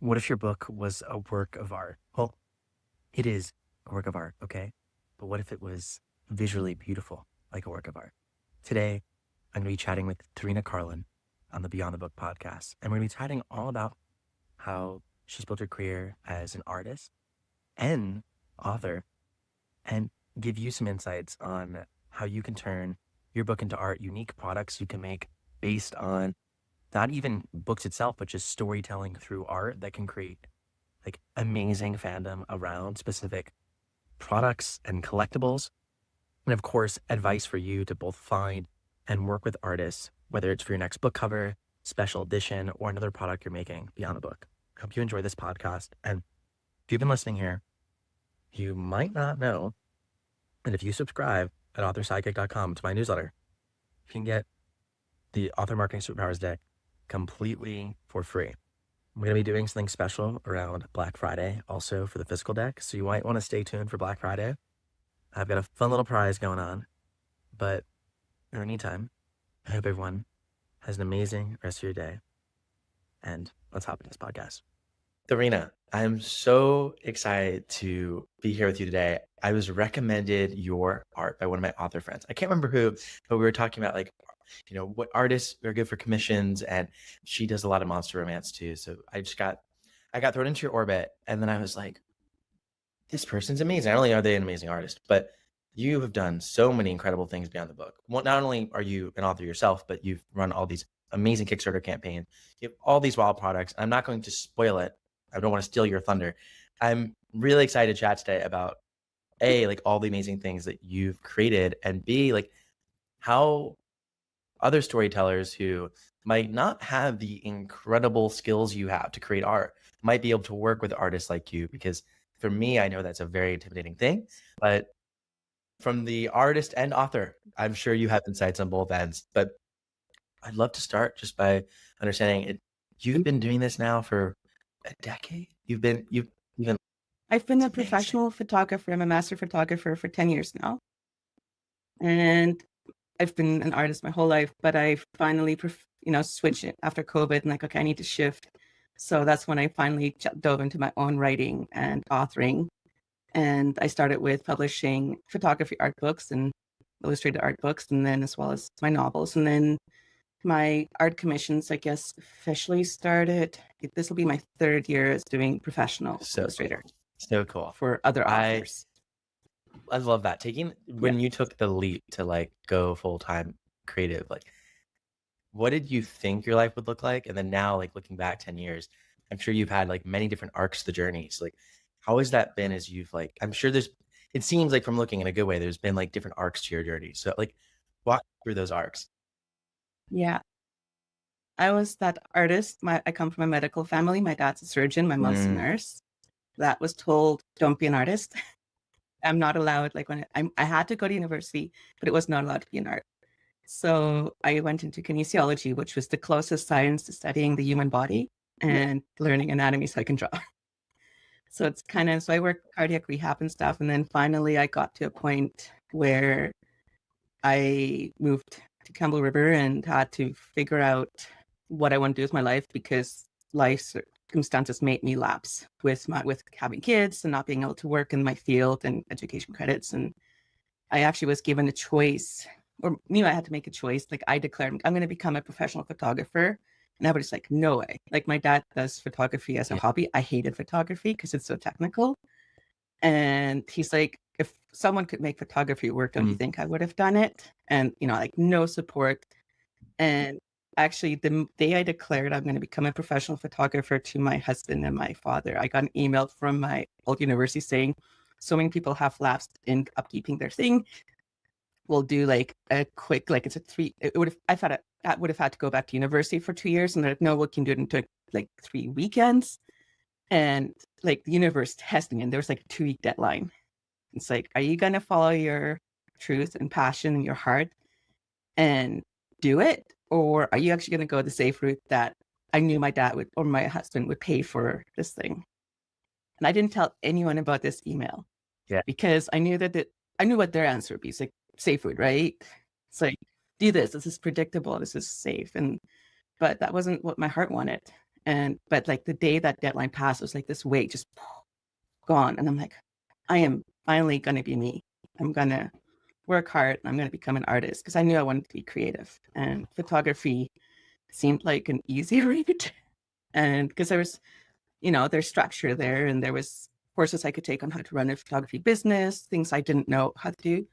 What if your book was a work of art? Well, it is a work of art, okay? But what if it was visually beautiful, like a work of art? Today, I'm going to be chatting with Tarina Carlin on the Beyond the Book podcast, and we're going to be chatting all about how she's built her career as an artist and author, and give you some insights on how you can turn your book into art, unique products you can make based on not even books itself, but just storytelling through art that can create like amazing fandom around specific products and collectibles. And of course, advice for you to both find and work with artists, whether it's for your next book cover, special edition, or another product you're making beyond the book. I hope you enjoy this podcast. And if you've been listening here, you might not know that if you subscribe at authorsidekick.com to my newsletter, you can get the Author Marketing Superpowers deck completely for free. I'm going to be doing something special around Black Friday also for the physical deck. So you might want to stay tuned for Black Friday. I've got a fun little prize going on. But in the meantime, I hope everyone has an amazing rest of your day. And let's hop into this podcast. Tarina, I'm so excited to be here with you today. I was recommended your art by one of my author friends. I can't remember who, but we were talking about what artists are good for commissions, and she does a lot of monster romance too. So I got thrown into your orbit, and then I was like, this person's amazing. Not only are they an amazing artist, but you have done so many incredible things beyond the book. Well, not only are you an author yourself, but you've run all these amazing Kickstarter campaigns. You have all these wild products. I'm not going to spoil it. I don't want to steal your thunder. I'm really excited to chat today about A, like all the amazing things that you've created, and B, like how other storytellers who might not have the incredible skills you have to create art might be able to work with artists like you. Because for me, I know that's a very intimidating thing, but from the artist and author, I'm sure you have insights on both ends. But I'd love to start just by understanding it. You've been doing this now for a decade. You've been I've been a professional photographer. I'm a master photographer for 10 years now. And I've been an artist my whole life, but I finally, switched it after COVID and okay, I need to shift. So that's when I finally dove into my own writing and authoring. And I started with publishing photography art books and illustrated art books, and then as well as my novels. And then my art commissions, I guess, officially started. This will be my third year as doing professional illustrator. So cool. For other authors. I love that. When you took the leap to go full-time creative, what did you think your life would look like? And then now, looking back 10 years, I'm sure you've had many different arcs to the journeys. How has that been as you've I'm sure it seems from looking in a good way, there's been different arcs to your journey. So walk through those arcs. Yeah. I was that artist. I come from a medical family. My dad's a surgeon. My mom's a nurse. That was told, don't be an artist. I'm not allowed, I had to go to university, but it was not allowed to be an art. So I went into kinesiology, which was the closest science to studying the human body and learning anatomy so I can draw. So it's so I worked cardiac rehab and stuff. And then finally I got to a point where I moved to Campbell River and had to figure out what I want to do with my life, because life circumstances made me lapse with having kids and not being able to work in my field and education credits. And I actually was given a choice, or I had to make a choice. I declared I'm going to become a professional photographer. And I was just no way. My dad does photography as a hobby. I hated photography because it's so technical. And he's like, if someone could make photography work, don't you think I would have done it? And, no support. And actually, the day I declared I'm going to become a professional photographer to my husband and my father, I got an email from my old university saying, so many people have lapsed in upkeeping their thing. We'll do a quick, it's a 3, I would have had to go back to university for 2 years. And they're no, we can do it in 3 weekends. And the universe testing, and there was a 2-week deadline. It's are you going to follow your truth and passion and your heart and do it? Or are you actually going to go the safe route that I knew my dad would, or my husband would pay for this thing? And I didn't tell anyone about this email. Yeah. Because I knew I knew what their answer would be. It's safe route, right? It's do this. This is predictable. This is safe. But that wasn't what my heart wanted. But like the day that deadline passed, it was like this weight just gone. And I'm like, I am finally going to be me. I'm going to work hard and I'm going to become an artist, because I knew I wanted to be creative, and photography seemed like an easy route. And because there was, there's structure there, and there was courses I could take on how to run a photography business, things I didn't know how to do.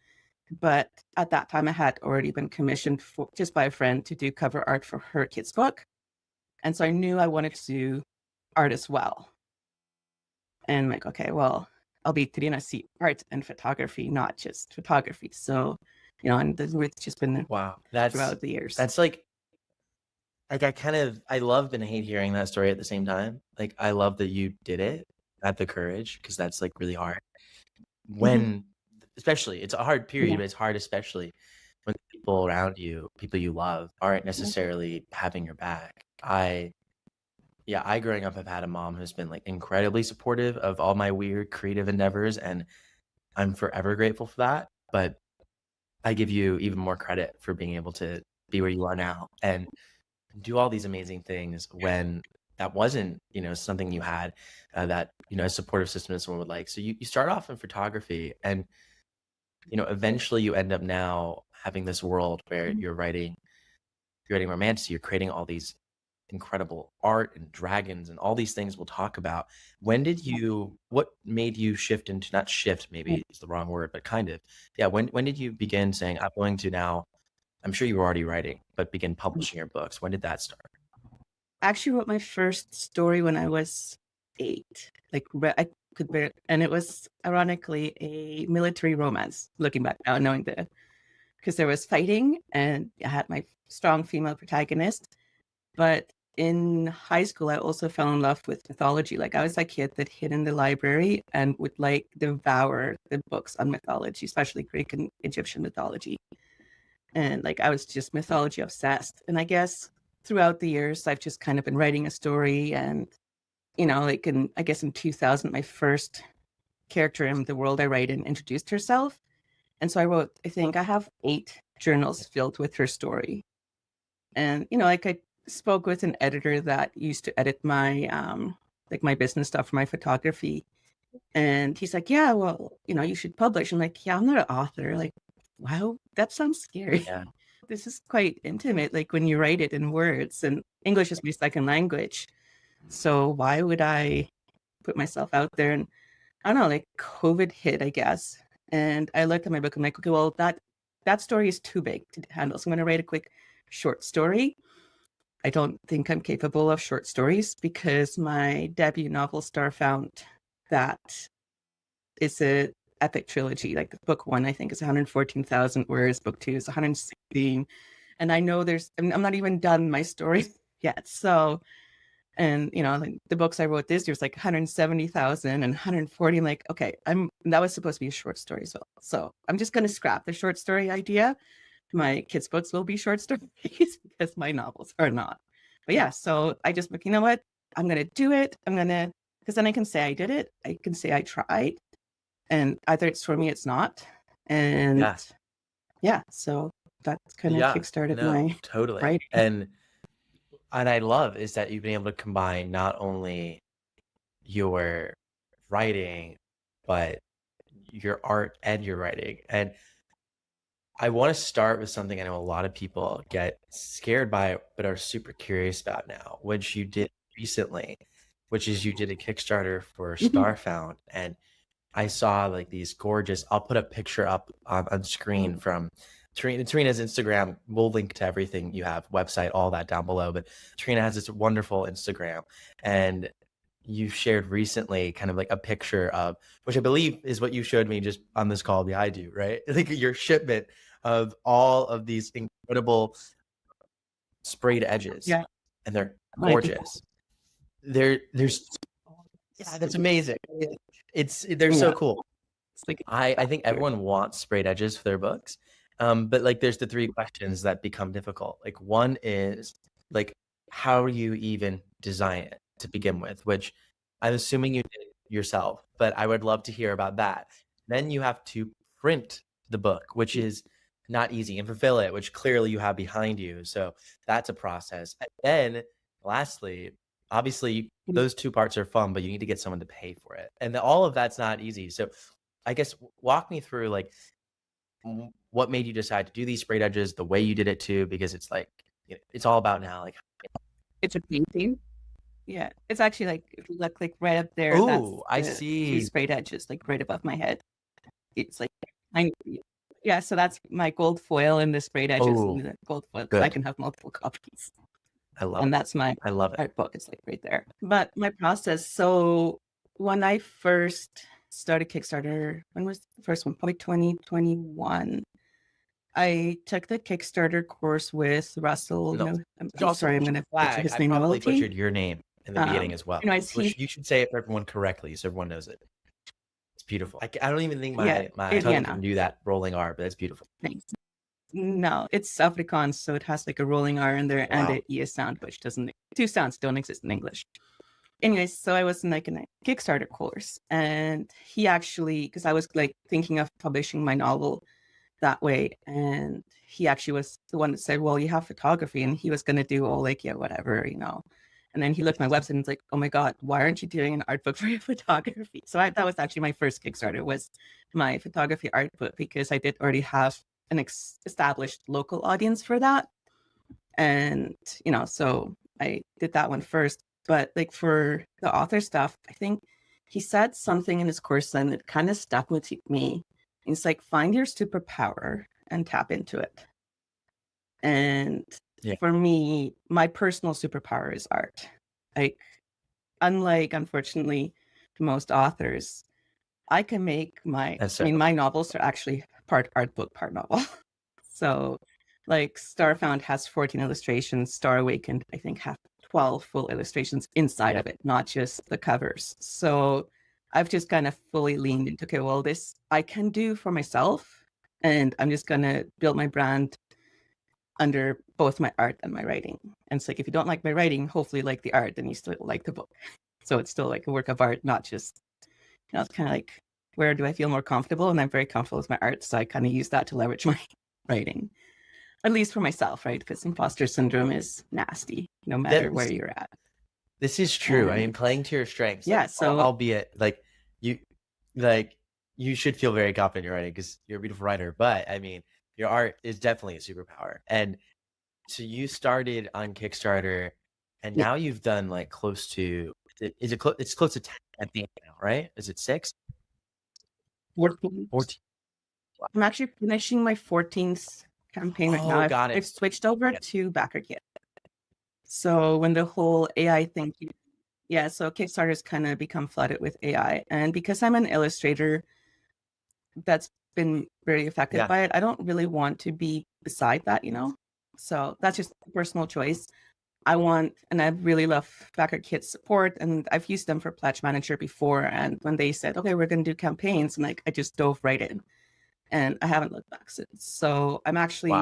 But at that time, I had already been commissioned just by a friend to do cover art for her kid's book. And so I knew I wanted to do art as well. And I'm like, okay, well, I'll be Trina C art and photography, not just photography. So, and it's just been Wow. throughout the years. That's like I love and hate hearing that story at the same time. Like, I love that you did it, had the courage, because that's like really hard. When, especially, it's a hard period, but it's hard, especially when people around you, people you love, aren't necessarily having your back. I growing up have had a mom who's been like incredibly supportive of all my weird creative endeavors, and I'm forever grateful for that. But I give you even more credit for being able to be where you are now and do all these amazing things when that wasn't, something you had, that, a supportive system that someone would like. So you start off in photography, and, eventually you end up now having this world where you're writing romance, you're creating all these incredible art and dragons and all these things we'll talk about. What made you shift into, not shift, maybe is the wrong word, but kind of, when did you begin saying, I'm going to now, I'm sure you were already writing, but begin publishing your books? When did that start? I actually wrote my first story when I was 8. Like, I could bear, and it was ironically a military romance, looking back now, knowing because there was fighting and I had my strong female protagonist. But in high school, I also fell in love with mythology. Like, I was that kid that hid in the library and would like devour the books on mythology, especially Greek and Egyptian mythology. And like, I was just mythology obsessed. And I guess throughout the years, I've just kind of been writing a story. And, like I guess in 2000, my first character in the world I write in introduced herself. And so I wrote, I think I have 8 journals filled with her story. And, like I spoke with an editor that used to edit my like my business stuff for my photography, and he's like, yeah, well, you should publish. I'm like, yeah, I'm not an author. Like, wow, that sounds scary. Yeah. This is quite intimate, like when you write it in words, and English is my second language, so why would I put myself out there? And I don't know, like COVID hit, I guess, and I looked at my book. I'm like, okay, well, that story is too big to handle, so I'm going to write a quick short story. I don't think I'm capable of short stories, because my debut novel, Starfound, that is a epic trilogy. Like, book 1, I think, is 114,000 words. Book 2 is 116. And I know I'm not even done my story yet. So, and, like the books I wrote this year was like 170,000 and 140. I'm like, okay, that was supposed to be a short story as well. So I'm just going to scrap the short story idea. My kids' books will be short stories because my novels are not. But yeah, so I just, you know what? I'm going to do it. Because then I can say I did it. I can say I tried. And either it's for me, it's not. And so that's kind of kickstarted my totally writing. And I love is that you've been able to combine not only your writing, but your art and your writing. And I want to start with something I know a lot of people get scared by, but are super curious about now, which you did recently, which is you did a Kickstarter for Starfound. And I saw like these gorgeous, I'll put a picture up on screen from Trina's Instagram. We'll link to everything you have, website, all that down below. But Trina has this wonderful Instagram, and you shared recently kind of like a picture of, which I believe is what you showed me just on this call, the I do, right? Like your shipment of all of these incredible sprayed edges. Yeah. And they're gorgeous. There's that's amazing. They're so cool. Like, I think everyone wants sprayed edges for their books. But like there's the 3 questions that become difficult. Like, one is like, how do you even design it to begin with, which I'm assuming you did yourself, but I would love to hear about that. Then you have to print the book, which is not easy, and fulfill it, which clearly you have behind you. So that's a process. And then lastly, obviously those two parts are fun, but you need to get someone to pay for it. And all of that's not easy. So I guess walk me through like what made you decide to do these sprayed edges the way you did it too, because it's like, it's all about now. Like, It's a painting. Yeah, it's actually like, if you look like right up there, that's oh, I the see. sprayed edges, like right above my head. It's like, yeah, so that's my gold foil and the sprayed edges and the gold foil. So I can have multiple copies. I love And it. that's my I love it. art book. It's like right there. But my process, so when I first started Kickstarter, when was the first one? Probably 2021. I took the Kickstarter course with Russell. No. I'm sorry, I'm going to butcher his name. I probably butchered your name in the beginning as well. Anyways, you should say it for everyone correctly so everyone knows it. It's beautiful. I don't even think my tongue can do that rolling R, but it's beautiful. Thanks. No, it's Afrikaans, so it has like a rolling R in there and an E sound, which doesn't, two sounds don't exist in English. Anyways, so I was in like a Kickstarter course, and he actually, because I was like thinking of publishing my novel that way, and he actually was the one that said, well, you have photography, and he was going to do all like, yeah, whatever, and then he looked at my website and was like, oh my God, why aren't you doing an art book for your photography? So that was actually my first Kickstarter, was my photography art book, because I did already have an established local audience for that. And, so I did that one first. But like for the author stuff, I think he said something in his course and it kind of stuck with me. It's like, find your superpower and tap into it. And for me, my personal superpower is art. Like, unlike, unfortunately, most authors, I can make my novels are actually part art book, part novel. So like Starfound has 14 illustrations, Star Awakened, I think, have 12 full illustrations inside of it, not just the covers. So I've just kind of fully leaned into, okay, well, this I can do for myself, and I'm just going to build my brand under both my art and my writing. And it's like, if you don't like my writing, hopefully like the art, then you still like the book. So it's still like a work of art, not just, it's kind of like, where do I feel more comfortable? And I'm very comfortable with my art. So I kind of use that to leverage my writing, at least for myself, right? Because imposter syndrome is nasty, no matter where you're at. This is true. I mean, playing to your strengths. Yeah. Like, So albeit you should feel very confident in your writing because you're a beautiful writer, but I mean, your art is definitely a superpower. And so you started on Kickstarter and now you've done like close to, it's close to 10 at the end now, right? Is it 6? 14. I'm actually finishing my 14th campaign right now. Got it. I've switched over to BackerKit. So when the whole AI thing, so Kickstarter's kind of become flooded with AI. And because I'm an illustrator that's been very affected by it, I don't really want to be beside that, So that's just a personal choice. I really love BackerKit's support, and I've used them for Pledge Manager before. And when they said, okay, we're going to do campaigns, and I just dove right in, and I haven't looked back since. So I'm actually,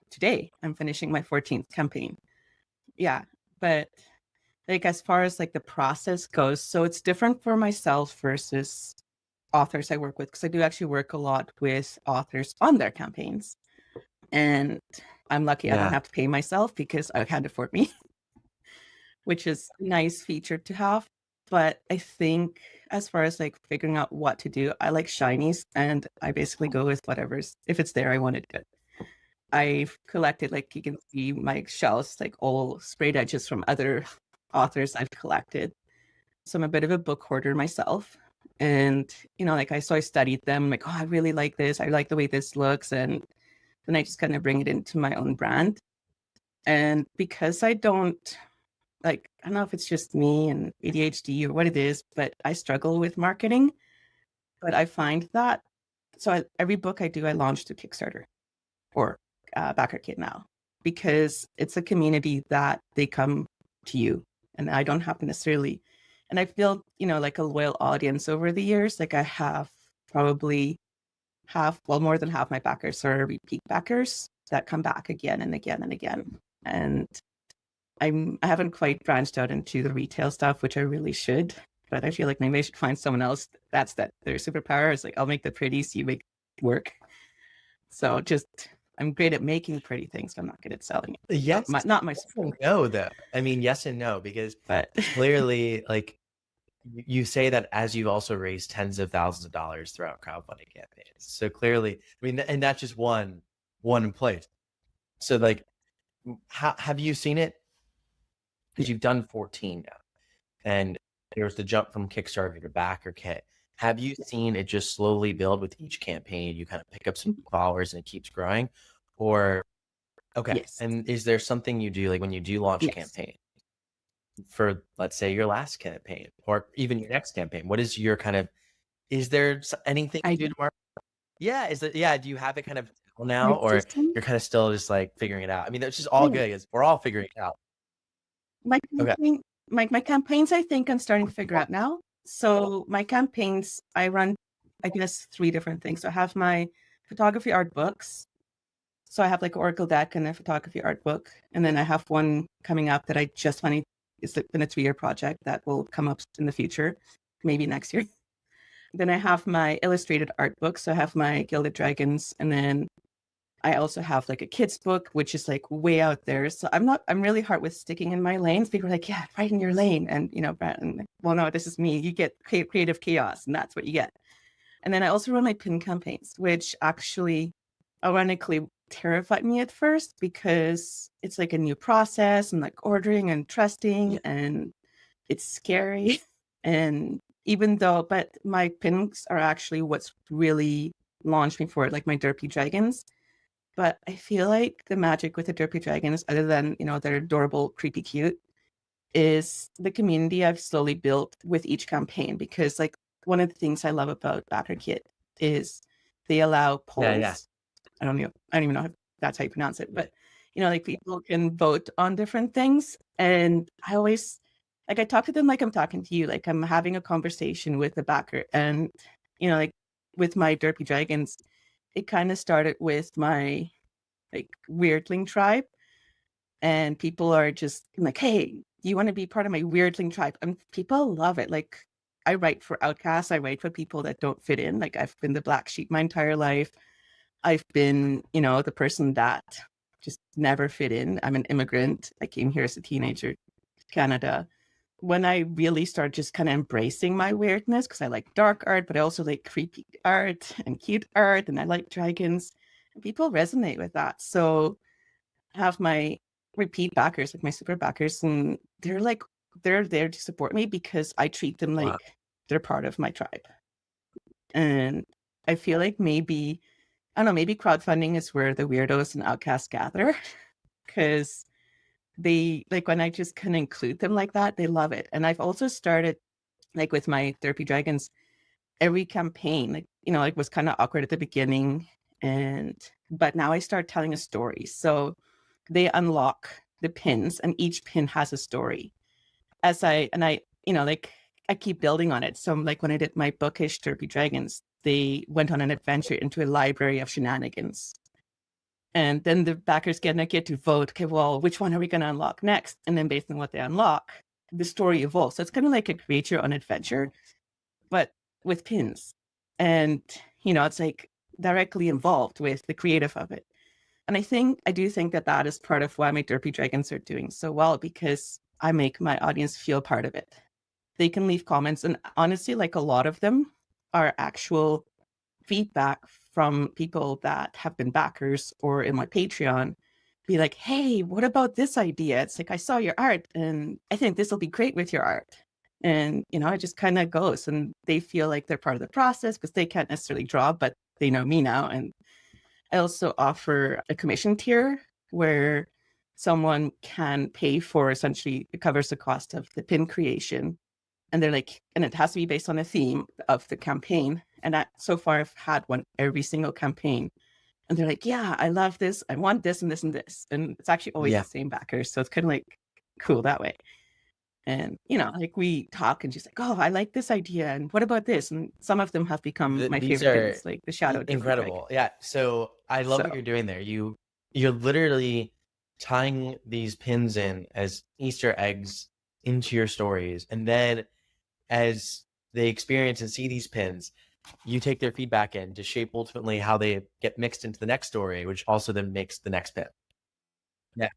today, I'm finishing my 14th campaign. Yeah. But like, as far as like the process goes, so it's different for myself versus authors I work with, because I do actually work a lot with authors on their campaigns. And I'm lucky I don't have to pay myself because I can't afford me, which is a nice feature to have. But I think as far as like figuring out what to do, I like shinies, and I basically go with whatever's, if it's there, I want it good. I've collected, like you can see my shells, like all sprayed edges from other authors I've collected. So I'm a bit of a book hoarder myself. And, I studied them, like, oh, I really like this. I like the way this looks. And then I just kind of bring it into my own brand. And because I don't, I don't know if it's just me and ADHD or what it is, but I struggle with marketing. But I find that, every book I do, I launch to Kickstarter or BackerKit now, because it's a community that they come to you, and I don't have to necessarily, and I feel, like a loyal audience over the years. Like, I have probably more than half my backers are repeat backers that come back again and again and again. And I haven't quite branched out into the retail stuff, which I really should, but I feel like maybe I should find someone else their superpower is like, I'll make the pretty, so you make it work. So just I'm great at making pretty things, but I'm not good at selling it. Yes, Not my yes super, and no, though. I mean, yes and no, because but clearly, like you say that as you've also raised tens of thousands of dollars throughout crowdfunding campaigns. So clearly, I mean, and that's just one place. So like, how have you seen it? Because you've done 14 now, and there was the jump from Kickstarter to backer kit. Have you seen it just slowly build with each campaign? You kind of pick up some followers and it keeps growing, or okay. yes, And is there something you do like when you do launch a yes. campaign for, let's say, your last campaign or even your next campaign? What is your kind of, is there anything I you do tomorrow? Yeah. Is it, yeah. Do you have it kind of now, my or system, you're kind of still just like figuring it out? I mean, that's just all yeah, good because we're all figuring it out. my Okay. campaign, my campaigns, I think I'm starting to figure out now. So my campaigns, I run, I guess, 3 different things. So I have my photography art books. So I have like an Oracle deck and a photography art book. And then I have one coming up that I just find it's been a 3-year project that will come up in the future, maybe next year. Then I have my illustrated art book. So I have my Gilded Dragons. And then I also have like a kids book, which is like way out there. So I'm really hard with sticking in my lanes. People are like, yeah, right in your lane. And, Brett, and like, well, no, this is me. You get creative chaos and that's what you get. And then I also run my pin campaigns, which actually ironically terrified me at first because it's like a new process and like ordering and trusting and it's scary. And even though, but my pins are actually what's really launched me for it, like my Derpy Dragons. But I feel like the magic with the Derpy Dragons, other than, they're adorable, creepy, cute, is the community I've slowly built with each campaign. Because like one of the things I love about BackerKit is they allow Yeah. Yeah. polls. I don't even know if that's how you pronounce it, but like people can vote on different things. And I always like I talk to them like I'm talking to you, like I'm having a conversation with a backer. And like with my Derpy Dragons, it kind of started with my like Weirdling tribe. And people are just like, hey, you want to be part of my Weirdling tribe? And people love it. Like I write for outcasts, I write for people that don't fit in. Like I've been the black sheep my entire life. I've been, the person that just never fit in. I'm an immigrant. I came here as a teenager to Canada. When I really started just kind of embracing my weirdness, because I like dark art, but I also like creepy art and cute art, and I like dragons, and people resonate with that. So I have my repeat backers, like my super backers, and they're there to support me because I treat them like Wow. they're part of my tribe. And I feel like maybe I don't know, maybe crowdfunding is where the weirdos and outcasts gather because they like when I just can include them like that, they love it. And I've also started like with my Therapy Dragons, every campaign, like was kind of awkward at the beginning. But now I start telling a story. So they unlock the pins and each pin has a story. Like I keep building on it. So like when I did my bookish Derpy Dragons, they went on an adventure into a library of shenanigans. And then the backers get to vote, okay, well, which one are we going to unlock next? And then based on what they unlock, the story evolves. So it's kind of like a create your own adventure, but with pins. And, it's like directly involved with the creative of it. And I do think that is part of why my Derpy Dragons are doing so well, because I make my audience feel part of it. They can leave comments. And honestly, like a lot of them are actual feedback from people that have been backers or in my Patreon. Be like, hey, what about this idea? It's like, I saw your art and I think this will be great with your art. And, it just kind of goes and they feel like they're part of the process because they can't necessarily draw, but they know me now. And I also offer a commission tier where someone can pay for essentially it covers the cost of the pin creation. And they're like, and it has to be based on a theme of the campaign. And so far I've had one every single campaign. And they're like, yeah, I love this. I want this and this and this. And it's actually always Yeah. the same backers. So it's kind of like cool that way. And, like we talk and she's like, oh, I like this idea. And what about this? And some of them have become my These favorite are pins, like the Shadow Derpy Dragon. incredible. Yeah. So I love what you're doing there. You're literally tying these pins in as Easter eggs into your stories. And then as they experience and see these pins, you take their feedback in to shape ultimately how they get mixed into the next story, which also then makes the next pin. Yeah.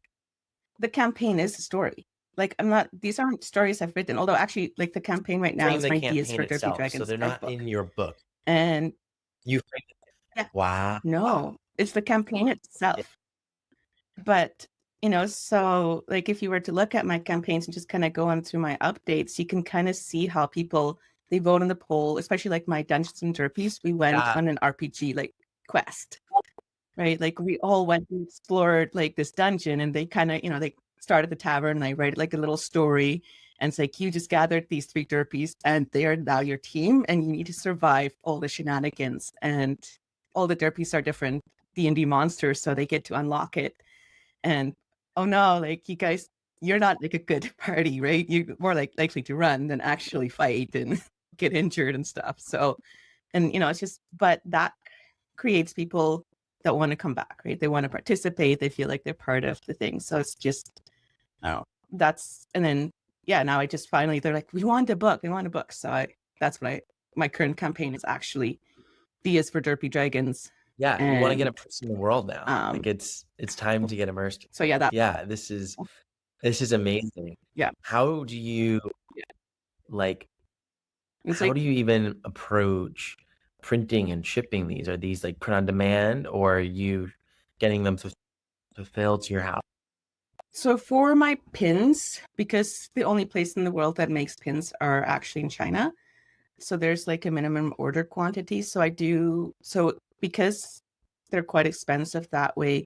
The campaign is a story. Like these aren't stories I've written, although actually like the campaign right now Frame is the my Ideas campaign for Derpy itself, so Dragons they're not book. in your book. And You frame it. yeah, Wow. no, it's the campaign itself. But, so like if you were to look at my campaigns and just kind of go on through my updates, you can kind of see how they vote in the poll, especially like my Dungeons and Derpies. We went on an RPG like quest, right? Like we all went and explored like this dungeon, and they kind of, they started the tavern, and I write like a little story. And it's like, you just gathered these 3 Derpies and they are now your team, and you need to survive all the shenanigans. And all the Derpies are different D&D monsters, so they get to unlock it. And oh no, like you guys, you're not like a good party, right? You're more like likely to run than actually fight and get injured and stuff. So, and it's just, but that creates people that want to come back, right? They want to participate. They feel like they're part of the thing. So it's just, oh, and then, yeah, now I just finally, they're like, we want a book. So my current campaign is actually Ideas for Derpy Dragons. Yeah, you want to get immersed in the world now. Like it's time to get immersed. So yeah, this is amazing. Yeah. How do you how do you even approach printing and shipping these? Are these like print on demand, or are you getting them fulfilled to your house? So for my pins, because the only place in the world that makes pins are actually in China, so there's like a minimum order quantity. So because they're quite expensive that way,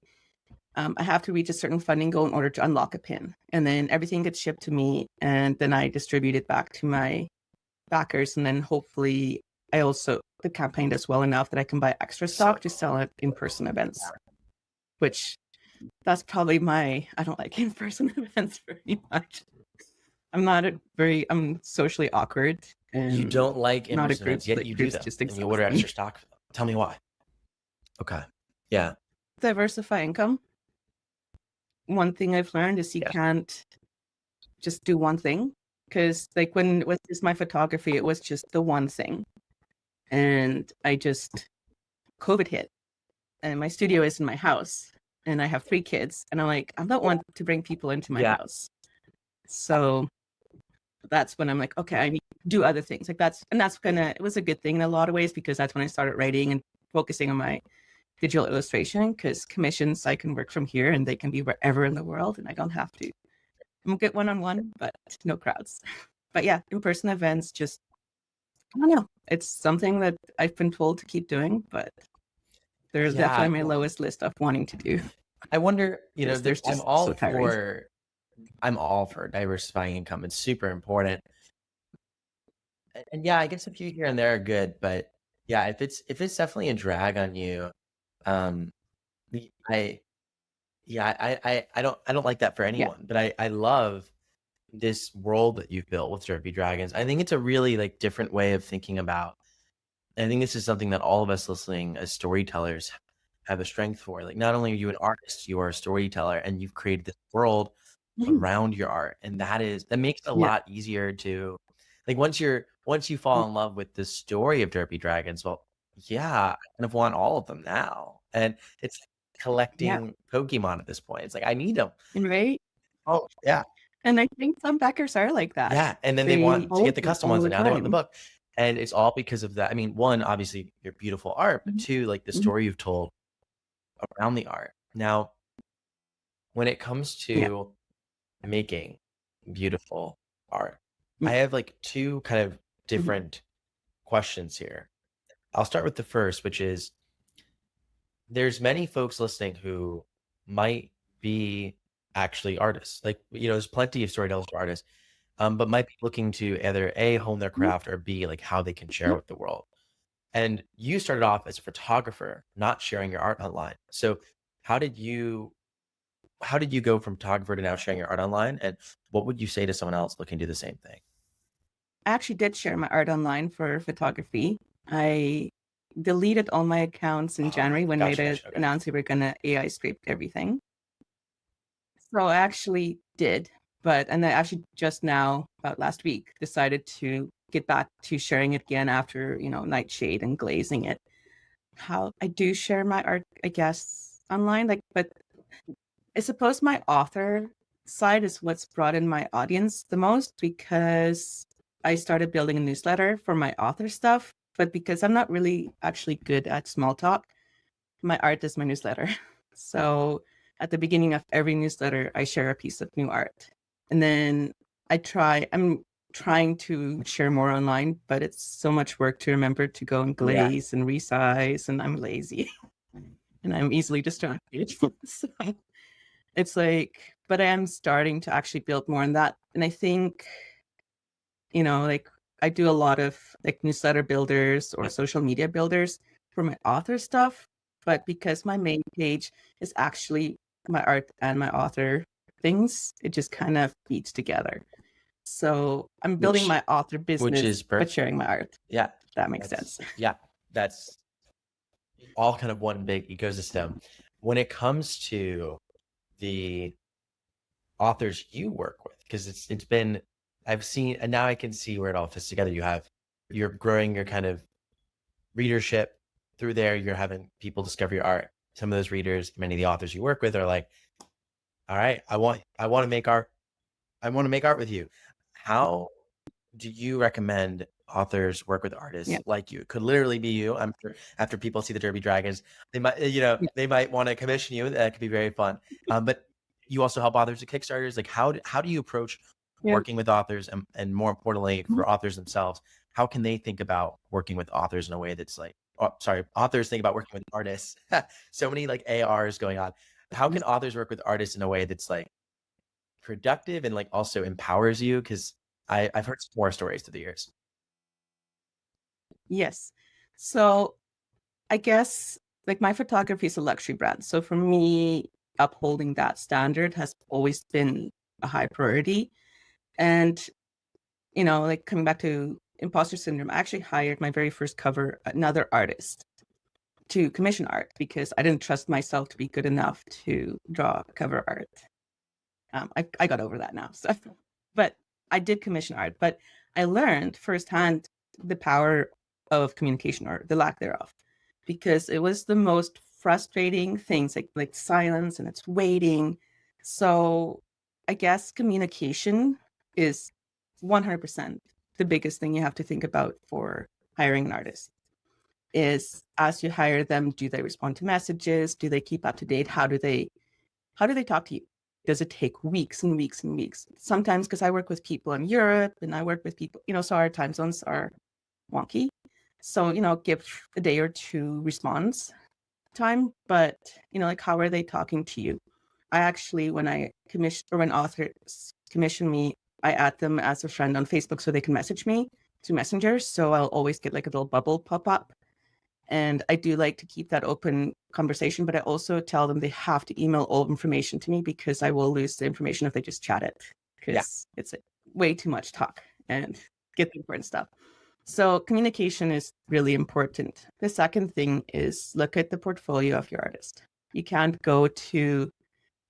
I have to reach a certain funding goal in order to unlock a pin. And then everything gets shipped to me, and then I distribute it back to my backers. And then hopefully the campaign does well enough that I can buy extra stock to sell at in-person events, which that's probably I don't like in-person events very much. I'm socially awkward. And you don't like in-person events, yet you do them, and you order extra stock for them. Tell me why. Okay. Yeah. Diversify income. One thing I've learned is you can't just do one thing, because like when with my photography, it was just the one thing. And COVID hit, and my studio is in my house, and I have 3 kids, and I'm like, I'm not one to bring people into my house. So that's when I'm like, okay, I need to do other things. Like it was a good thing in a lot of ways, because that's when I started writing and focusing on my digital illustration, because commissions, I can work from here and they can be wherever in the world, and I don't have to. I'm good one-on-one, but no crowds. But yeah, in-person events, just, I don't know. It's something that I've been told to keep doing, but there's definitely my lowest list of wanting to do. I wonder, I'm all for diversifying income. It's super important. And yeah, I guess a few here and there are good, but yeah, if it's definitely a drag on you, I don't like that for anyone. But I love this world that you've built with Derpy Dragons. I think it's a really like different way of thinking about. I think this is something that all of us listening as storytellers have a strength for. Like, not only are you an artist, you are a storyteller, and you've created this world around your art, and that makes it a lot easier to, like, once you fall in love with the story of Derpy Dragons, well, yeah, I kind of want all of them now. And it's collecting Pokemon at this point. It's like, I need them. Right? Oh, yeah. And I think some backers are like that. Yeah, and then they want to get the custom ones, and now they want the book. And it's all because of that. I mean, one, obviously your beautiful art, but 2, like the story you've told around the art. Now, when it comes to making beautiful art, I have like 2 kind of different questions here. I'll start with the first, which is, there's many folks listening who might be actually artists. Like, there's plenty of storytellers who are artists, but might be looking to either A, hone their craft, or B, like how they can share with the world. And you started off as a photographer, not sharing your art online. So how did you go from photographer to now sharing your art online? And what would you say to someone else looking to do the same thing? I actually did share my art online for photography. I deleted all my accounts in January when Meta announced they were going to AI scrape everything. So I actually did, and I actually just now, about last week, decided to get back to sharing it again after, nightshade and glazing it. How I do share my art, I guess, online, but I suppose my author side is what's brought in my audience the most, because I started building a newsletter for my author stuff, but because I'm not really actually good at small talk, my art is my newsletter. So at the beginning of every newsletter, I share a piece of new art. And then I'm trying to share more online, but it's so much work to remember to go and glaze and resize, and I'm lazy and I'm easily distracted. So it's like, but I am starting to actually build more on that. And I think, I do a lot of newsletter builders or social media builders for my author stuff. But because my main page is actually my art and my author things, it just kind of feeds together. So I'm building my author business, but sharing my art. Yeah. If that makes sense. Yeah. That's all kind of one big ecosystem. When it comes to the authors you work with, because it's been, I've seen, and now I can see where it all fits together. You're growing your kind of readership through there. You're having people discover your art. Some of those readers, many of the authors you work with are like, all right, I want to make art. I want to make art with you. How do you recommend authors work with artists like you? It could literally be you. I'm sure after people see the Derby Dragons, they might, they might want to commission you. That could be very fun. But you also help authors with Kickstarters. Like how do you approach working with authors, and more importantly for authors themselves, how can they think about working with authors in a way that's like, authors think about working with artists. So many like ARs going on. How can authors work with artists in a way that's like productive and like also empowers you? Because I've heard some more stories through the years. Yes. So I guess my photography is a luxury brand. So for me, upholding that standard has always been a high priority. And, coming back to imposter syndrome, I actually hired my very first cover, another artist, to commission art because I didn't trust myself to be good enough to draw cover art. I got over that now. So, but I did commission art, but I learned firsthand the power of communication, or the lack thereof, because it was the most frustrating things, like silence, and it's waiting. So I guess communication is 100% the biggest thing you have to think about for hiring an artist. Is as you hire them, do they respond to messages? Do they keep up to date? How do they talk to you? Does it take weeks and weeks and weeks? Sometimes, because I work with people in Europe and I work with people, so our time zones are wonky. So, give a day or two response time, but, how are they talking to you? I actually, when authors commission me, I add them as a friend on Facebook so they can message me through Messenger. So I'll always get like a little bubble pop up. And I do like to keep that open conversation, but I also tell them they have to email all information to me, because I will lose the information if they just chat it, because it's way too much talk and get the important stuff. So communication is really important. The second thing is look at the portfolio of your artist. You can't go to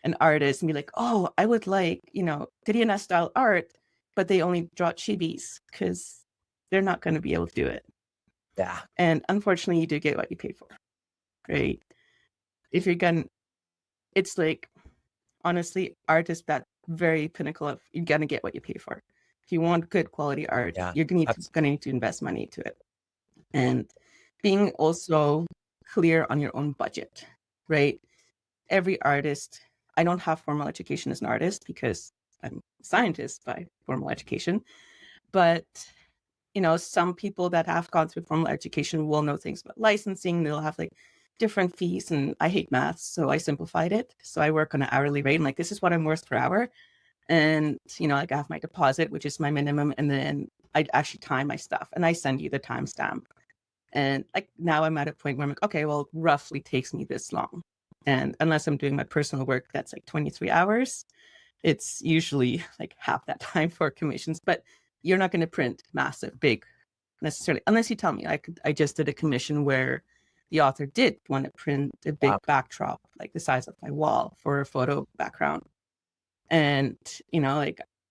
an artist and be like, oh, I would like, Tiriana style art, but they only draw chibis, because they're not going to be able to do it. Yeah. And unfortunately, you do get what you pay for, right? If you're going to, it's like, honestly, art is that very pinnacle of you're going to get what you pay for. If you want good quality art, you're going to need to invest money to it. And being also clear on your own budget, right? Every artist, I don't have formal education as an artist because I'm a scientist by formal education, but some people that have gone through formal education will know things about licensing. They'll have like different fees, and I hate math, so I simplified it. So I work on an hourly rate, and like, this is what I'm worth per hour. And, I have my deposit, which is my minimum. And then I actually time my stuff, and I send you the timestamp. And like, now I'm at a point where I'm like, okay, well, roughly takes me this long. And unless I'm doing my personal work, that's like 23 hours. It's usually like half that time for commissions, but you're not going to print massive, big necessarily, unless you tell me. I just did a commission where the author did want to print a big backdrop, like the size of my wall, for a photo background. And,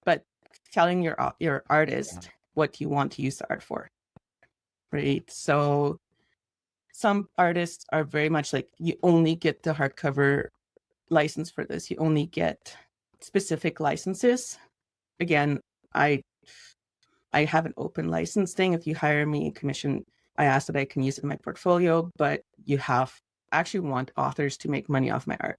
but telling your artist, what you want to use the art for, right? So some artists are very much like, you only get the hardcover license for this. You only get specific licenses. Again, I have an open license thing. If you hire me, commission, I ask that I can use it in my portfolio, but I actually want authors to make money off my art.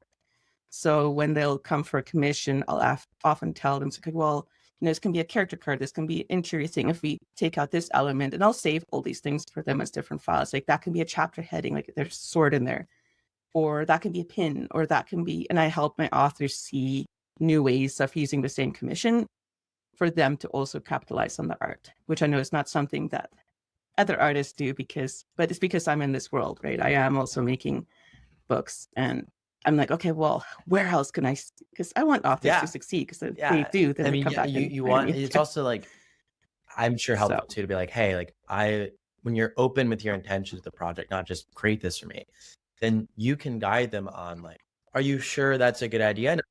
So when they'll come for a commission, I'll often tell them, okay, well, this can be a character card, this can be an interior thing. If we take out this element, and I'll save all these things for them as different files. Like that can be a chapter heading, like there's a sword in there, or that can be a pin, or that can be, and I help my authors see new ways of using the same commission for them to also capitalize on the art, which I know is not something that other artists do, but it's because I'm in this world, right? I am also making books, and I'm like, okay, well, where else can I? Because I want authors to succeed. Because if they do, then they come back. You want. It's also like, I'm sure helpful too to be like, hey, like when you're open with your intentions of the project, not just create this for me, then you can guide them on like, are you sure that's a good idea? And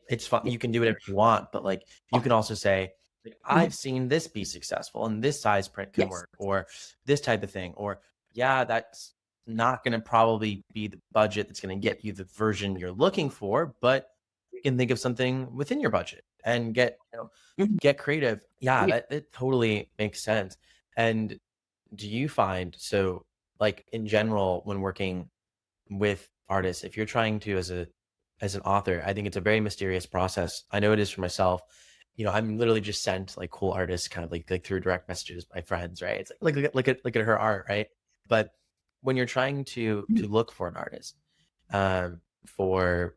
it's fun. You can do whatever you want, but like you can also say, like, I've seen this be successful and this size print can work, or this type of thing, or that's not going to probably be the budget that's going to get you the version you're looking for, but you can think of something within your budget and get creative. That totally makes sense. And do you find, so like in general, when working with artists, if you're trying to as an author, I think it's a very mysterious process. I know it is for myself. I'm literally just sent like cool artists kind of like through direct messages by friends, right? It's like look at her art, right? But when you're trying to look for an artist, for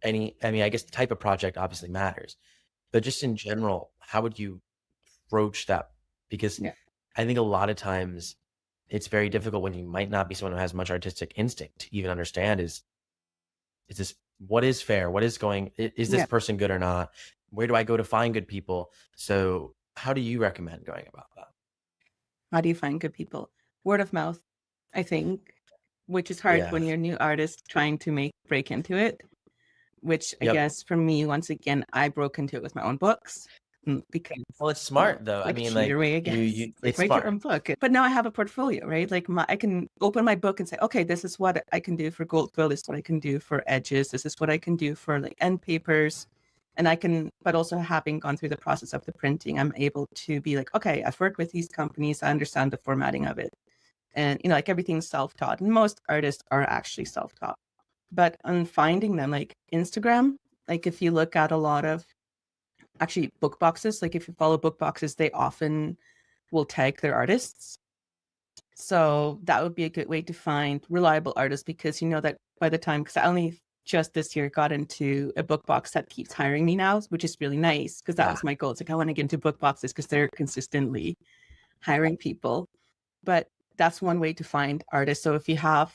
any, I guess the type of project obviously matters, but just in general, how would you approach that? Because I think a lot of times it's very difficult when you might not be someone who has much artistic instinct to even understand is this, what is fair? What is this person good or not? Where do I go to find good people? So how do you recommend going about that? How do you find good people? Word of mouth, I think, which is hard when you're a new artist trying to break into it, which I guess for me, once again, I broke into it with my own books. Because it's smart though. Like, I mean, like way, I guess. It's write your own book. But now I have a portfolio, right? Like I can open my book and say, okay, this is what I can do for gold fill. This is what I can do for edges. This is what I can do for like end papers. And I can, but also having gone through the process of the printing, I'm able to be like, okay, I've worked with these companies. I understand the formatting of it. And, like everything's self-taught. And most artists are actually self-taught. But on finding them, like Instagram, like if you look at a lot of actually book boxes, like if you follow book boxes, they often will tag their artists. So that would be a good way to find reliable artists, because that by the time, because I only just this year got into a book box that keeps hiring me now, which is really nice, because that was my goal. It's like I want to get into book boxes because they're consistently hiring people. But that's one way to find artists. So if you have,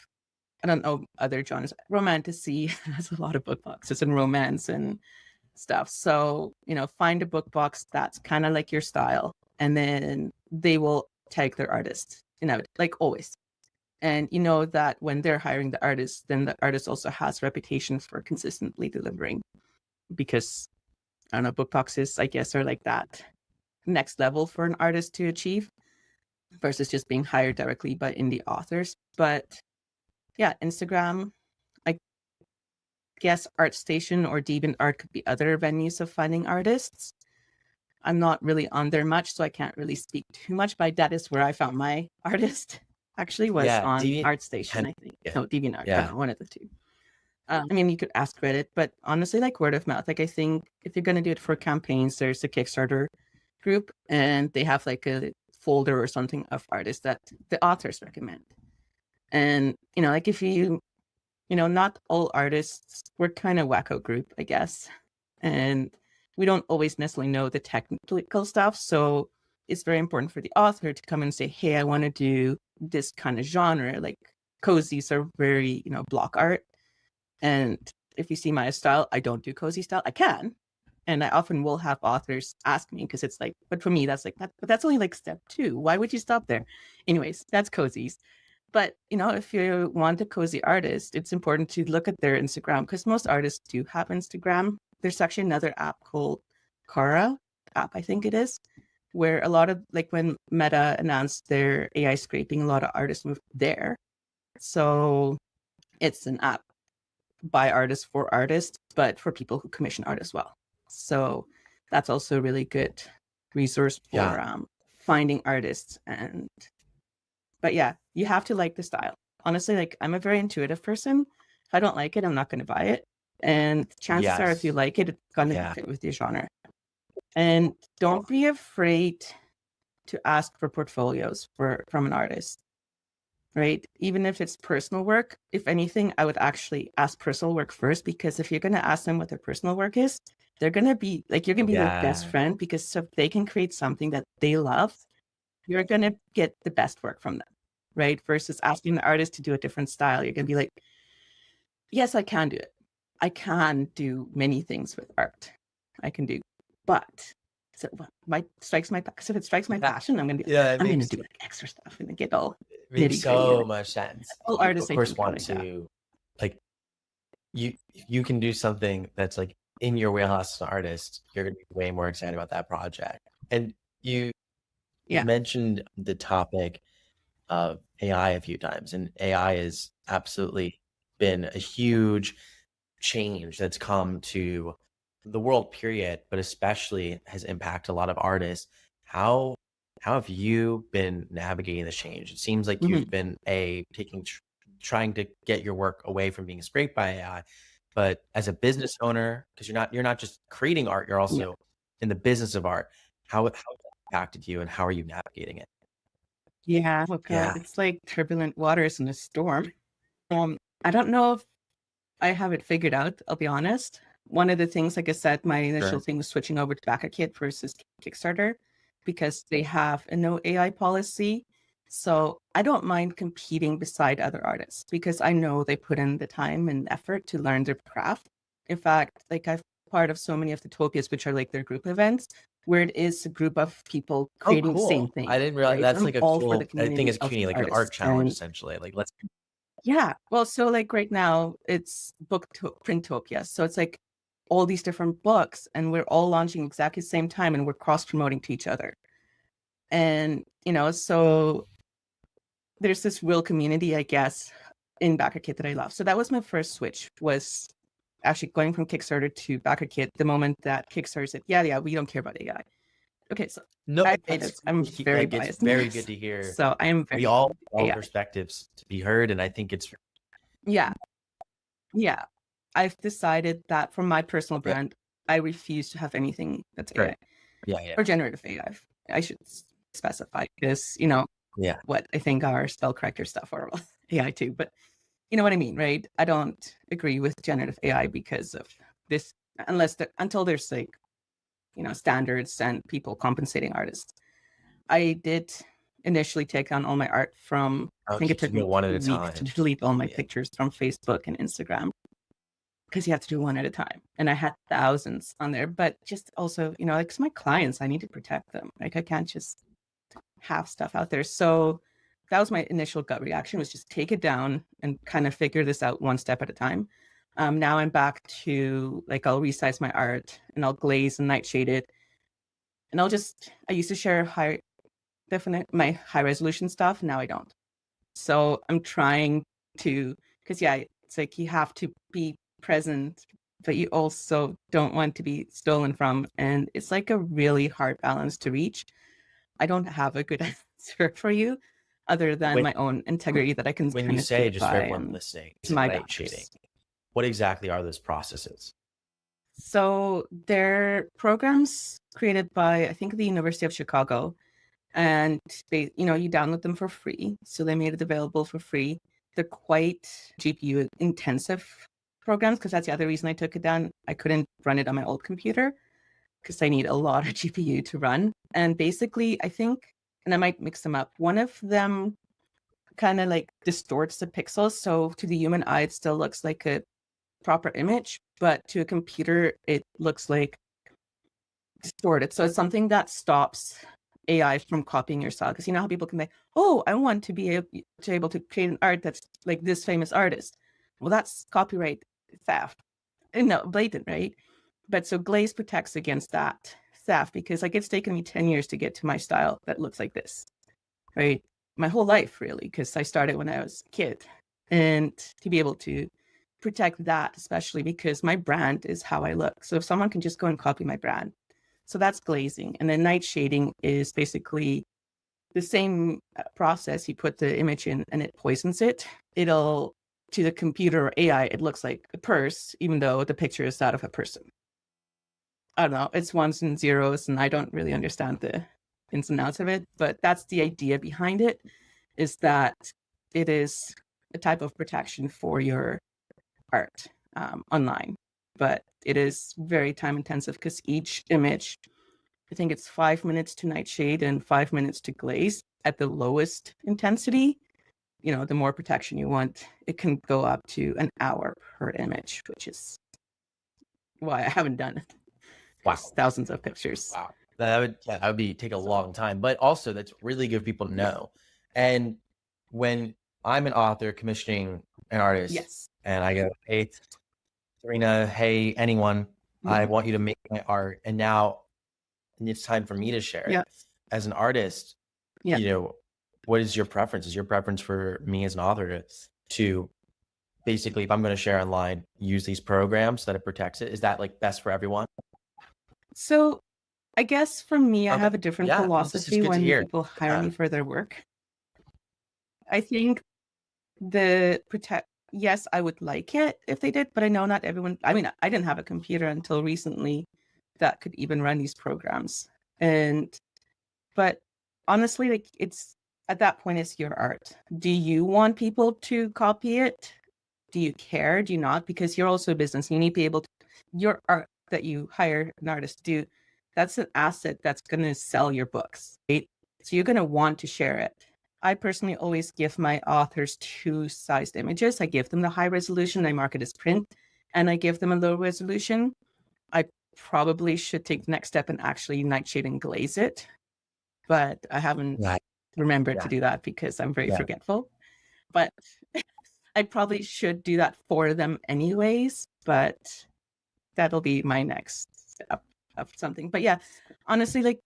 I don't know, other genres, romantasy has a lot of book boxes and romance and stuff. So, find a book box that's kind of like your style, and then they will tag their artist, like always. And that when they're hiring the artist, then the artist also has reputation for consistently delivering, because I don't know, book boxes, I guess, are like that next level for an artist to achieve versus just being hired directly by indie authors. But yeah, Instagram, I guess ArtStation or DeviantArt could be other venues of finding artists. I'm not really on there much, so I can't really speak too much, but that is where I found my artist, actually, was on ArtStation, I think. No, DeviantArt, I don't know, one of the two. You could ask Reddit, but honestly, like word of mouth. Like, I think if you're going to do it for campaigns, there's a Kickstarter group, and they have like a folder or something of artists that the authors recommend. And, like if you, not all artists, we're kind of wacko group, I guess. And we don't always necessarily know the technical stuff. So it's very important for the author to come and say, hey, I want to do this kind of genre. Like cozies are very, block art. And if you see my style, I don't do cozy style. I can. And I often will have authors ask me, because it's like, but for me, that's like that. But that's only like step 2. Why would you stop there? Anyways, that's cozies. But, if you want a cozy artist, it's important to look at their Instagram, because most artists do have Instagram. There's actually another app called Cara app, I think it is. where a lot of, like when Meta announced their AI scraping, a lot of artists moved there. So it's an app by artists for artists, but for people who commission art as well. So that's also a really good resource for finding artists. But yeah, you have to like the style. Honestly, like I'm a very intuitive person. If I don't like it, I'm not going to buy it. And chances are, if you like it, it's going to fit with your genre. And don't be afraid to ask for portfolios from an artist, right? Even if it's personal work, if anything, I would actually ask personal work first, because if you're going to ask them what their personal work is, they're going to be like, you're going to be their best friend, because so if they can create something that they love, you're going to get the best work from them, right? Versus asking the artist to do a different style. You're going to be like, yes, I can do it. I can do many things with art. I can do, but so if it strikes my passion, I'm going to do like extra stuff and get all makes so much sense. All artists, of course, want to like you can do something that's like in your wheelhouse as an artist. You're going to be way more excited about that project. And you mentioned the topic of AI a few times, and AI has absolutely been a huge change that's come to the world, period, but especially has impacted a lot of artists. How have you been navigating this change? It seems like you've been trying to get your work away from being scraped by AI, but as a business owner, because you're not just creating art, you're also in the business of art. How has that impacted you, and how are you navigating it? Yeah, well, God, it's like turbulent waters in a storm. I don't know if I have it figured out, I'll be honest. One of the things, like I said, my initial thing was switching over to BackerKit versus Kickstarter, because they have a no AI policy. So I don't mind competing beside other artists, because I know they put in the time and effort to learn their craft. In fact, like I've part of so many of the Topias, which are like their group events, where it is a group of people creating the same thing. I didn't realize that's like a cool, I think it's a community, like an art challenge, and essentially. Like let's well, so like right now it's Printopia. So it's like all these different books, and we're all launching exactly the same time, and we're cross promoting to each other. And, so there's this real community, I guess, in BackerKit that I love. So that was my first switch, was actually going from Kickstarter to BackerKit the moment that Kickstarter said, yeah, we don't care about AI. Okay, so I'm very biased. It's very good to hear. So I am very, we all perspectives to be heard, and I think it's yeah. I've decided that for my personal brand, I refuse to have anything that's AI. Or generative AI. I should specify, because what I think our spell corrector stuff are AI too, but you know what I mean, right? I don't agree with generative AI because of this, until there's like standards and people compensating artists. I did initially take on all my art from, I think it took me one at a time to delete all my pictures from Facebook and Instagram, because you have to do one at a time. And I had thousands on there, but just also, like, 'cause my clients, I need to protect them. Like I can't just have stuff out there. So that was my initial gut reaction, was just take it down and kind of figure this out one step at a time. Now I'm back to, like, I'll resize my art and I'll glaze and nightshade it. And I used to share my high resolution stuff. Now I don't. So I'm trying to, because it's like you have to be present, but you also don't want to be stolen from. And it's like a really hard balance to reach. I don't have a good answer for you, other than my own integrity that I can. When you say, just for everyone listening, night shading, what exactly are those processes? So they're programs created by, I think, the University of Chicago, and they, you download them for free. So they made it available for free. They're quite GPU intensive programs, because that's the other reason I took it down. I couldn't run it on my old computer because I need a lot of GPU to run. And basically, I think, and I might mix them up, one of them kind of like distorts the pixels. So to the human eye, it still looks like a proper image, but to a computer, it looks like distorted. So it's something that stops AI from copying your style. Because you know how people can say, oh, I want to be able to create an art that's like this famous artist. Well, that's copyright theft. No, blatant, right? But so Glaze protects against that theft because like it's taken me 10 years to get to my style that looks like this, right? My whole life, really, because I started when I was a kid. And to be able to protect that, especially because my brand is how I look. So if someone can just go and copy my brand. So that's glazing. And then night shading is basically the same process. You put the image in and it poisons it. It'll, to the computer or AI, it looks like a purse, even though the picture is that of a person. I don't know. It's ones and zeros, and I don't really understand the ins and outs of it. But that's the idea behind it, is that it is a type of protection for your art online. But it is very time intensive because each image, I think it's 5 minutes to nightshade and 5 minutes to glaze at the lowest intensity. You know, the more protection you want, it can go up to an hour per image, which is why I haven't done it. Wow. Thousands of pictures. Wow. That would be take a long time, but also that's really good for people to know. And when I'm an author commissioning an artist, Yes. and I go, hey, Serena, hey, anyone, I want you to make my art, and now it's time for me to share it. As an artist, you know, what is your preference? Is your preference for me as an author to basically, if I'm going to share online, use these programs that it protects it? Is that like best for everyone? So I guess for me, I have a different philosophy when people hire me for their work. I think yes, I would like it if they did, but I know not everyone. I mean, I didn't have a computer until recently that could even run these programs. But honestly, like it's at that point, it's your art. Do you want people to copy it? Do you care? Do you not? Because you're also a business. You need to be able to, your art that you hire an artist to do, that's an asset that's going to sell your books, right? So you're going to want to share it. I personally always give my authors 2 sized images. I give them the high resolution, I mark it as print, and I give them a low resolution. I probably should take the next step and actually nightshade and glaze it, but I haven't remembered to do that because I'm very forgetful. But I probably should do that for them anyways, but that'll be my next step of something. But yeah, honestly, like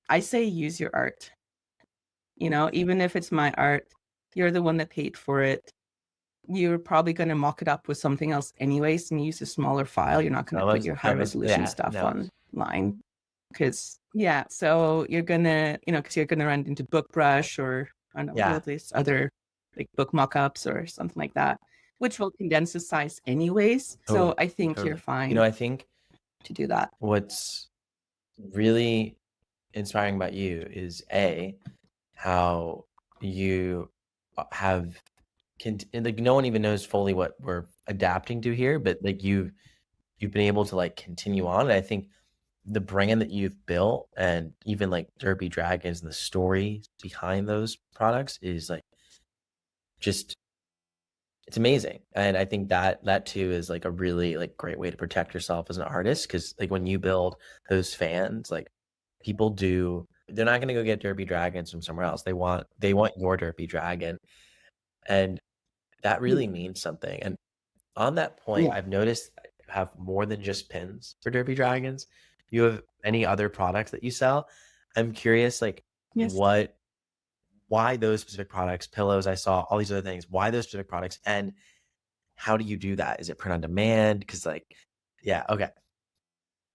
I say, use your art. You know, even if it's my art, you're the one that paid for it. You're probably going to mock it up with something else anyways and use a smaller file. You're not going to put your high resolution stuff online. Because, so you're going to, you know, because you're going to run into BookBrush or, I don't know, all these other like book mock-ups or something like that, which will condense the size anyways. So I think you're fine. You know, I think to do that. What's really inspiring about you is how you have like no one even knows fully what we're adapting to here, but like you've been able to like continue on. And I think the brand that you've built and even like Derpy Dragons and the story behind those products is like just it's amazing. And I think that too is like a really like great way to protect yourself as an artist, because like when you build those fans, like people they're not going to go get Derpy Dragons from somewhere else. They want your Derpy Dragon, and that really means something. And on that point, I've noticed that you have more than just pins for Derpy Dragons. You have any other products that you sell. I'm curious, like why those specific products, pillows, I saw all these other things, why those specific products, and how do you do that? Is it print on demand? Because like, okay.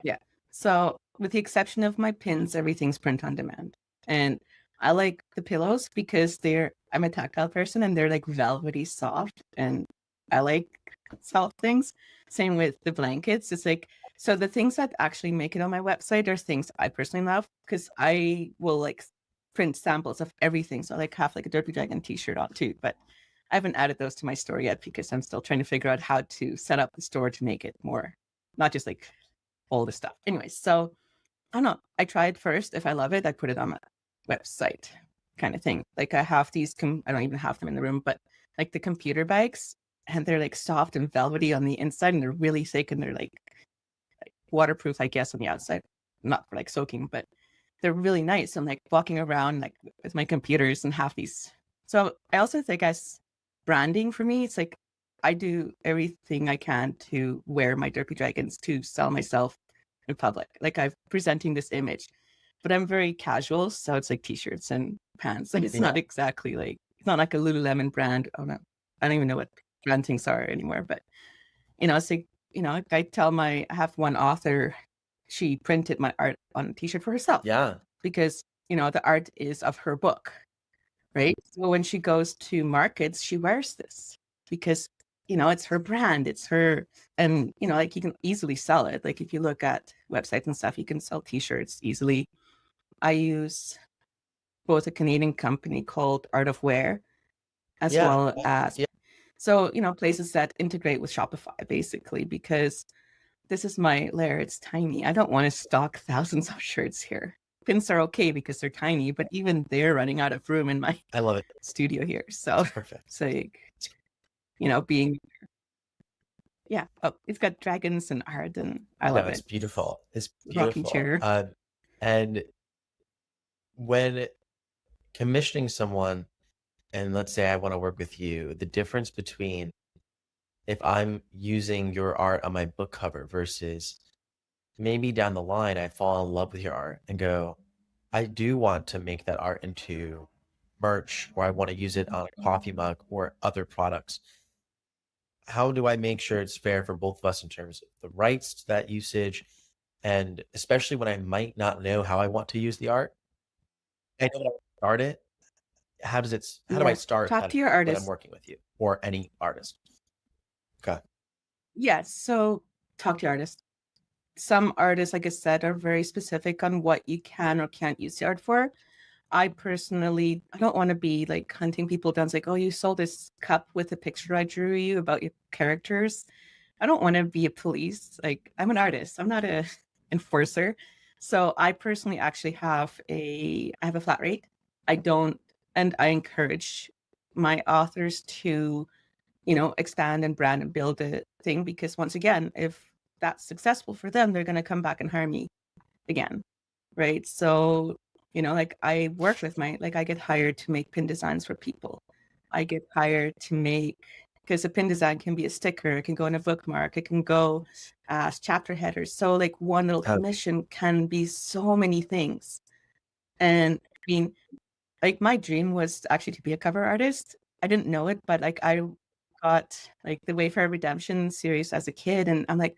Yeah. So with the exception of my pins, everything's print on demand. And I like the pillows because I'm a tactile person and they're like velvety soft, and I like soft things. Same with the blankets. It's like, so the things that actually make it on my website are things I personally love, because I will like print samples of everything. So I like have like a Derpy Dragon t-shirt on too, but I haven't added those to my store yet because I'm still trying to figure out how to set up the store to make it more, not just like all the stuff. Anyways, so I don't know. I tried first. If I love it, I put it on my website kind of thing. Like I have these, I don't even have them in the room, but like the computer bags, and they're like soft and velvety on the inside, and they're really thick, and they're like waterproof, I guess, on the outside. Not for like soaking, but they're really nice. I'm like walking around like with my computers and have these. So I also think as branding for me, it's like I do everything I can to wear my Derpy Dragons to sell myself in public. Like I'm presenting this image, but I'm very casual. So it's like t-shirts and pants. And it's not exactly like, it's not like a Lululemon brand. Oh no, I don't even know what brand things are anymore, but it's like, I have one author, she printed my art on a t-shirt for herself. Yeah. Because, the art is of her book, right? So when she goes to markets, she wears this because, it's her brand, it's her, and, like you can easily sell it. Like if you look at websites and stuff, you can sell t-shirts easily. I use both a Canadian company called Art of Wear as well as, so, places that integrate with Shopify basically, because this is my lair. It's tiny. I don't want to stock thousands of shirts here. Pins are okay because they're tiny, but even they're running out of room in my I love it. studio here. So Perfect. it's like, being, it's got dragons and art, and I love It's it. beautiful. It's Rocking beautiful. chair. And when commissioning someone, and let's say I want to work with you, the difference between if I'm using your art on my book cover versus maybe down the line, I fall in love with your art and go, I do want to make that art into merch, or I want to use it on a coffee mug or other products. How do I make sure it's fair for both of us in terms of the rights to that usage? And especially when I might not know how I want to use the art, I know that I start it. How do I start Talk that to your when I'm artist. working with you or any artist? Okay. Yes. So talk to your artist. Some artists, like I said, are very specific on what you can or can't use the art for. I don't want to be like hunting people down. It's like, oh, you sold this cup with a picture I drew you about your characters. I don't want to be a police. Like, I'm an artist. I'm not a enforcer. So I personally actually have I have a flat rate. And I encourage my authors to, expand and brand and build a thing, because once again, if that's successful for them, they're going to come back and hire me again. Right. So, like I work with I get hired to make pin designs for people. I get hired to make, because a pin design can be a sticker, it can go in a bookmark, it can go as chapter headers. So like one little commission can be so many things. And I mean, like my dream was actually to be a cover artist. I didn't know it, but like I got like the Wayfarer Redemption series as a kid, and I'm like,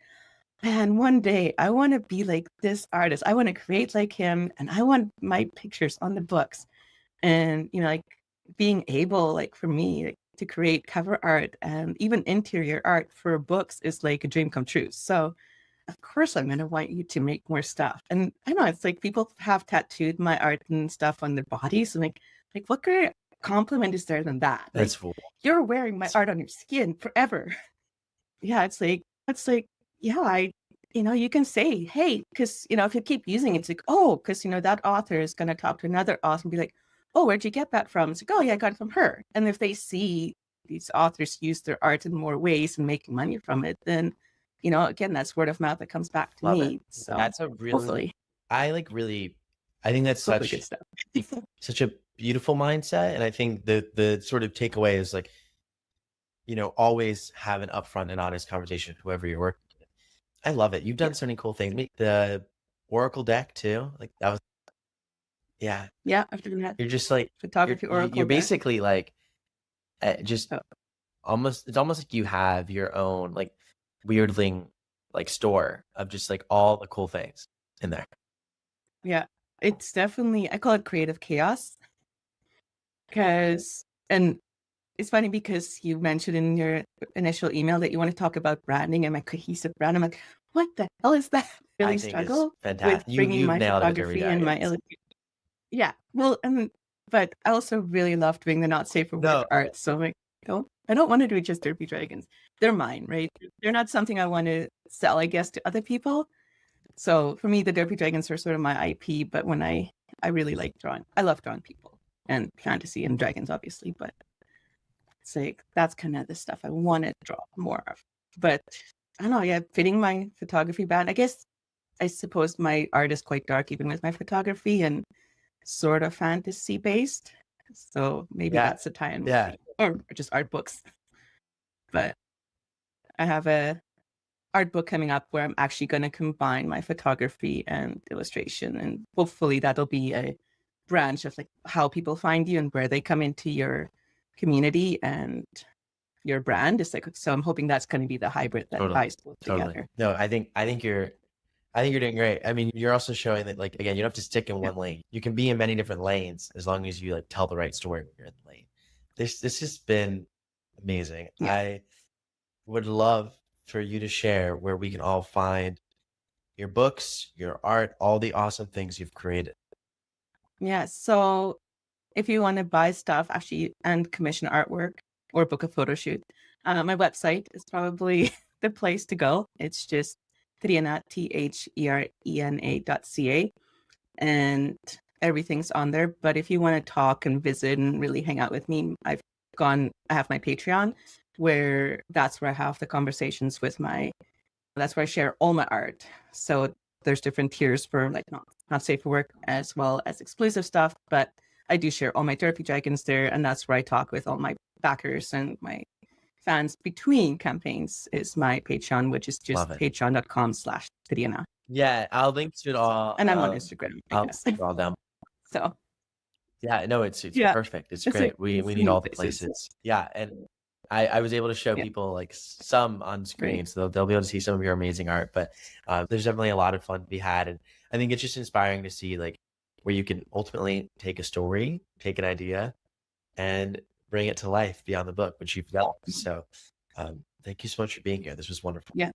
man, one day I want to be like this artist. I want to create like him, and I want my pictures on the books. And, like being able, like for me, like, to create cover art and even interior art for books is like a dream come true. So, of course, I'm going to want you to make more stuff. And I know it's like people have tattooed my art and stuff on their bodies. And like what great compliment is there than that? Like, That's cool. You're wearing my art on your skin forever. Yeah, it's like, yeah, you can say, hey, because, if you keep using it, it's like, oh, because, that author is going to talk to another author and be like, oh, where'd you get that from? It's like, oh, yeah, I got it from her. And if they see these authors use their art in more ways and making money from it, then, again, that's word of mouth that comes back to me. So that's a really, hopefully. I think that's Hopefully good stuff. such a beautiful mindset. And I think the sort of takeaway is like, always have an upfront and honest conversation with whoever you're working with. I love it. You've done so many cool things. The Oracle deck too. Like that was, yeah. Yeah, I've done that. You're just like photography Oracle. You're deck. basically like just almost. It's almost like you have your own like weirdling like store of just like all the cool things in there. Yeah, it's definitely, I call it creative chaos. And it's funny because you mentioned in your initial email that you want to talk about branding and my cohesive brand. I'm like, what the hell is that? I really struggle with bringing my photography and my illustration. Yeah, well, but I also really love doing the not safe for work art. So I'm like, I don't want to do just Derpy Dragons. They're mine, right? They're not something I want to sell, I guess, to other people. So for me, the Derpy Dragons are sort of my IP. But when I really like drawing, I love drawing people and fantasy and dragons, obviously. But it's like, that's kind of the stuff I want to draw more of. But I don't know, yeah, fitting my photography band. I suppose my art is quite dark, even with my photography, and sort of fantasy based. So maybe that's a tie-in. Or just art books. But I have a art book coming up where I'm actually going to combine my photography and illustration, and hopefully that'll be a branch of like how people find you and where they come into your community and your brand. Is like, so I'm hoping that's going to be the hybrid that ties both together. No, I think you're doing great. I mean, you're also showing that, like, again, you don't have to stick in one lane. You can be in many different lanes as long as you like tell the right story when you're in the lane. This has been amazing. Yeah. I would love for you to share where we can all find your books, your art, all the awesome things you've created. Yeah. So if you want to buy stuff actually and commission artwork or book a photo shoot, my website is probably the place to go. It's just Therena, THERENA.ca, and everything's on there. But if you want to talk and visit and really hang out with me, I have my Patreon, where that's where I have the conversations with that's where I share all my art. So there's different tiers for like not safe for work as well as exclusive stuff, but I do share all my therapy dragons there, and that's where I talk with all my backers and my fans between campaigns. Is my Patreon, which is just patreon.com/Therena. Yeah, I'll link to it all. And I'm on Instagram, I'll put it all down. So yeah, no, it's perfect. It's great. Like, we need all the places. Yeah, and I was able to show people like some on screen, so they'll be able to see some of your amazing art. But there's definitely a lot of fun to be had, and I think it's just inspiring to see like where you can ultimately take a story, take an idea, and bring it to life beyond the book, which you've done. So thank you so much for being here. This was wonderful. Yeah,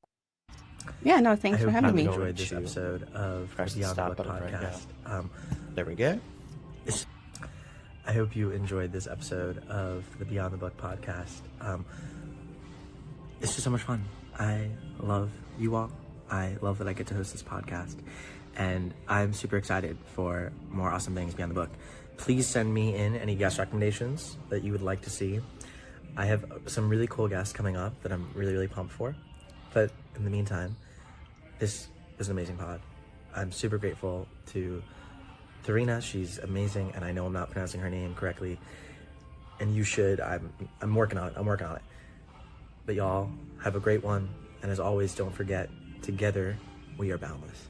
no, thanks for having me. I hope you enjoyed this episode of the Beyond the Book podcast. There we go. I hope you enjoyed this episode of the Beyond the Book podcast. It's just so much fun. I love you all. I love that I get to host this podcast. And I'm super excited for more awesome things beyond the book. Please send me in any guest recommendations that you would like to see. I have some really cool guests coming up that I'm really, really pumped for. But in the meantime, this is an amazing pod. I'm super grateful to Therena. She's amazing, and I know I'm not pronouncing her name correctly. And you should. I'm working on it. But y'all, have a great one. And as always, don't forget, together we are boundless.